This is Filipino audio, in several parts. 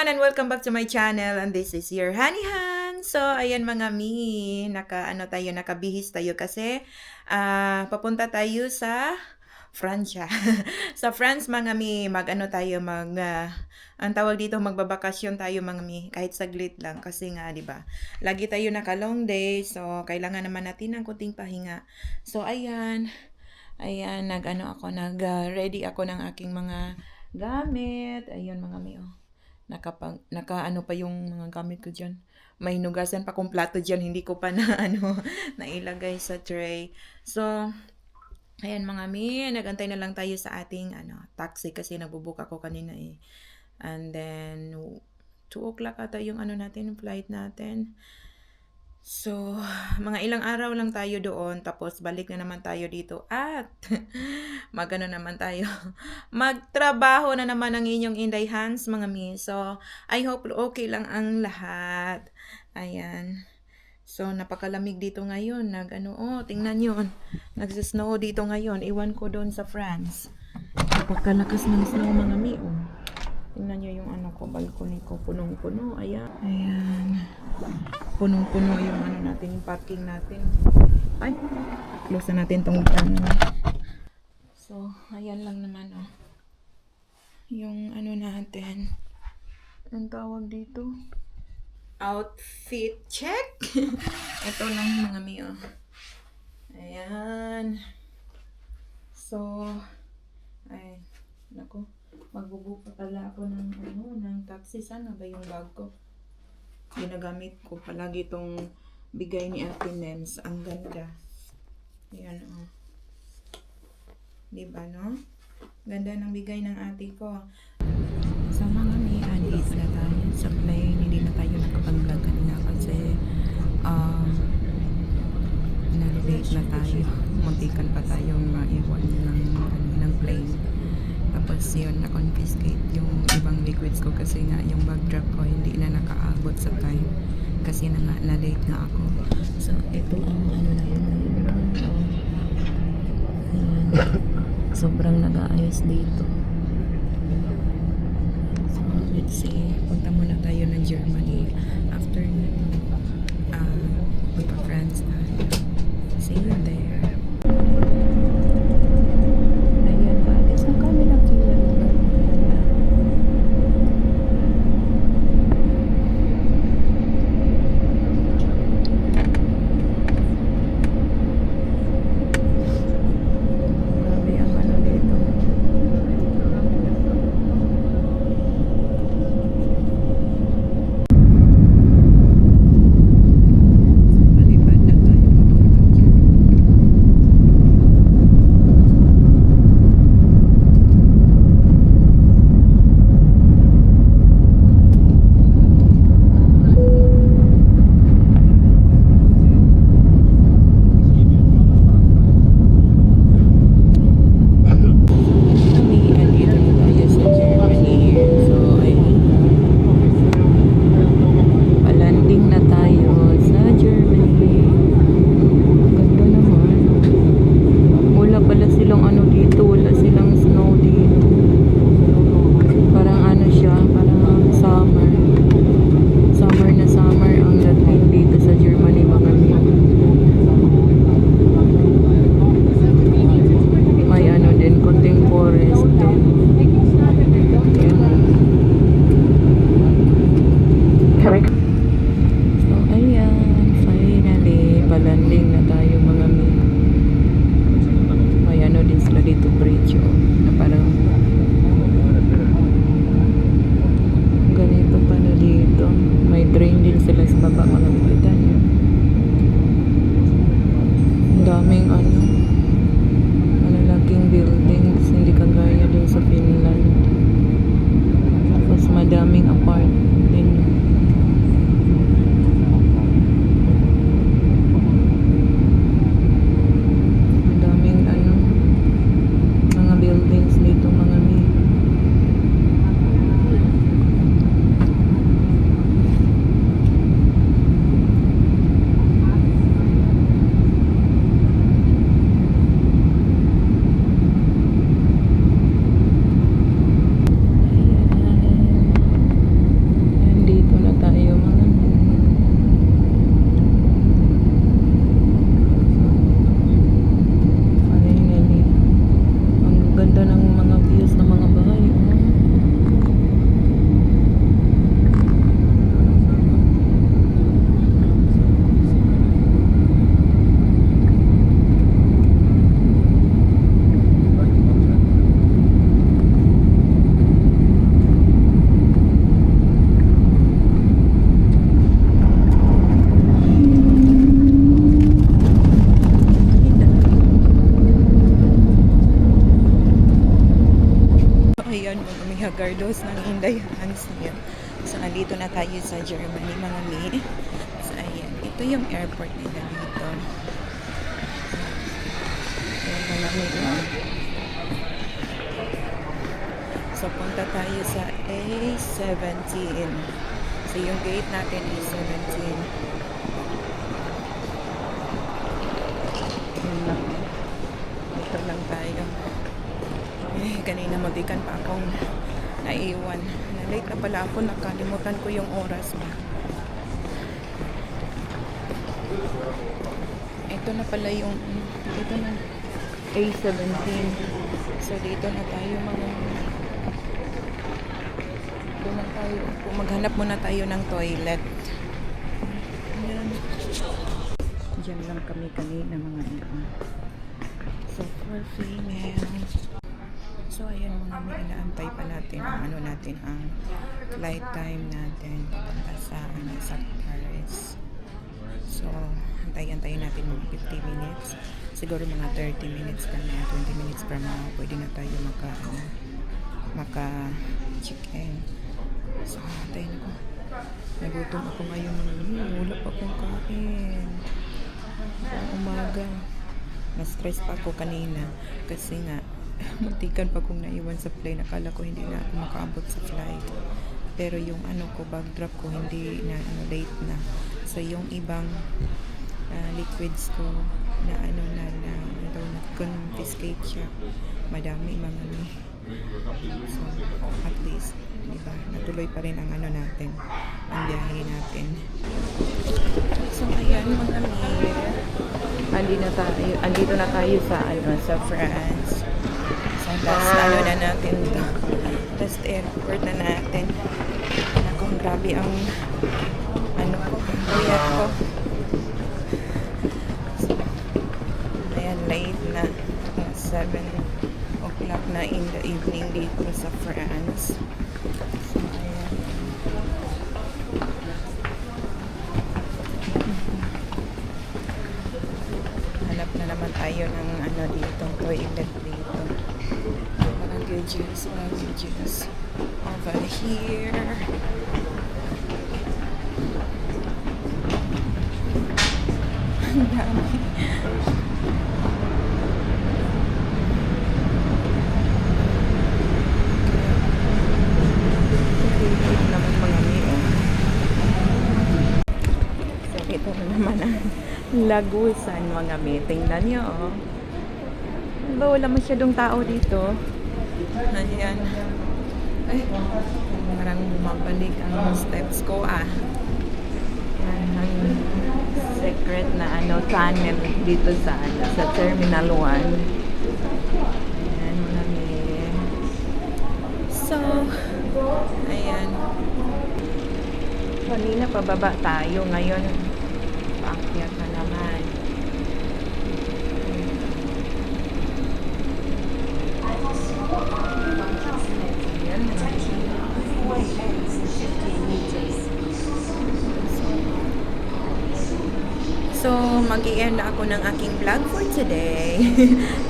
everyone and welcome back to my channel, and this is your Honey Han. So ayan mga mi, nakabihis tayo kasi papunta tayo sa Francia. Sa France mga mi, ang tawag dito, magbabakasyon tayo mga mi, kahit saglit lang kasi nga 'di ba? Lagi tayo naka long day, so kailangan naman natin ng kunting pahinga. So ayan, nag-ready ako ng aking mga gamit. Ayun mga mi, oh. Naka ano pa yung mga gamit ko diyan. May hinugasan pa kong plato diyan, hindi ko pa na nailagay sa tray. So, ayan mga mi, nagantay na lang tayo sa ating taxi kasi nagbo-book ako kanina eh. And then 2 o'clock ata yung flight natin. So, mga ilang araw lang tayo doon, tapos balik na naman tayo dito at naman tayo, magtrabaho na naman ang inyong Inday Hands mga mi. So, I hope okay lang ang lahat. Ayan. So, napakalamig dito ngayon. Tingnan nyo. Nagsisnow dito ngayon. Iwan ko doon sa France. Napakalakas ng snow mga mi. Oh. Tingnan nyo yung balcony ko. Punong-puno. Ayan. Punong-puno yung yung parking natin. Ay, close na natin tong So, ayan lang naman yung natin. Ang tawag dito? Outfit check. Ito lang mga mi. Ayan. So, nako. Magbubook pa pala ako ng taxi. Sana ba yung bag ko? Ginagamit ko palagi itong bigay ni Ate Nems. Ang ganda. Ayan diba no? Ganda ng bigay ng ate ko. Sa mga mi, andito na tayo sa plane. Hindi na tayo nakapag-vlog kanina kasi nalilate na tayo. Muntikan pa tayong maiwan ng plane. Tapos yun, na-confiscate yung ibang liquids ko kasi nga yung bag drop ko hindi na nakaabot sa time kasi na-late nga ako. So, ito ang na yun. Sobrang nag-aayos dito. So, let's see. Punta muna tayo ng Germany. After magpa-France tayo. See you there. Ayan guys, ang kami na kailan. Daming malalaking buildings, hindi kagaya dun sa Finland. Tapos madaming apart din. Madaming mga buildings dito mga mi. tayo sa Germany, mga mi. So, ayan. Ito yung airport nila dito. Ayan, mga mi. So, punta tayo sa A17. So, yung gate natin is 17. Ito lang tayo. Kanina mabikan pa akong naiwan. Na-late na pala ako. Nakalimutan ko yung oras ba. Ito na pala yung ito na A17. So, dito na tayo mga tayo. Maghanap muna tayo ng toilet. Ayan. Diyan lang kami kanina mga ito. So, for female. So, ayan mga may inaantay pa natin ang ano natin, ang flight time natin papunta sa Paris. So, antay-antayin natin mga 50 minutes. Siguro mga 30 minutes ka na, 20 minutes from now, pwede na tayo maka-check-in. So, antayin ako. Nagutom ako ngayon mga wala pa akong kain. Umaga. Na-stress pa ako kanina kasi nga muntikan pa kong naiwan sa plane. Akala ko hindi na ako makaabot sa flight. Pero yung bag drop ko hindi na late na. So yung ibang liquids ko na confiscate siya. Madami mga ni. So at least, diba, natuloy pa rin ang natin, ang biyahe natin. So ayan mga mir. Andito na tayo sa France. Sa last na natin to. Last airport na natin. Akong grabe ang kuya ko. So, ayan, late na. 7 o'clock na in the evening dito sa France. So, ayan. Hanap na naman tayo ng dito, toilet dito. Luggages over here. Ang dami. Naman mga miyo. So, ito na naman ang Lagusan mga mi. Tingnan nyo, oh. Diba wala masyadong tao dito? Ayan. Ay, parang bumabalik ang steps ko, ah. Yan, ang secret na tunnel dito sa Terminal 1. Ayan, mga mi. So, ayan. Kanina pababa tayo. Ngayon, paakyat na naman. So, mag-i-end na ako ng aking vlog for today.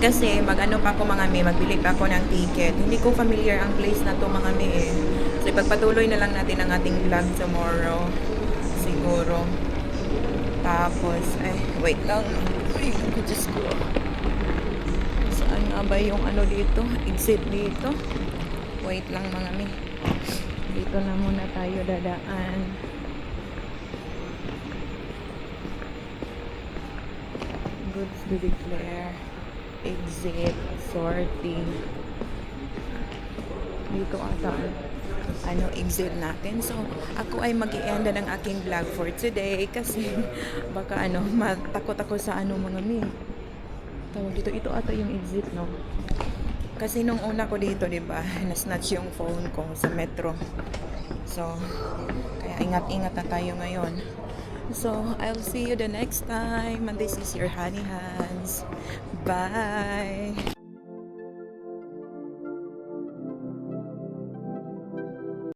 Kasi mag-ano pa ako mga mi, magbili pa ako ng ticket. Hindi ko familiar ang place na to mga mi eh. So, ipagpatuloy na lang natin ang ating vlog tomorrow. Siguro. Tapos, wait lang. Ay, ako Diyos ko. Saan nga ba yung dito? Exit dito? Wait lang mga mi. Dito na muna tayo dadaan. Goods to declare. Exit. Sorting. Dito ata exit natin. So, ako ay mag-i-end ng aking vlog for today kasi baka matakot ako sa mga mi. Tawag dito, ito ata yung exit, no? Kasi nung una ko dito, diba, na-snatch yung phone ko sa metro. So, kaya ingat-ingat na tayo ngayon. So, I'll see you the next time. And this is your Honey Hands. Bye!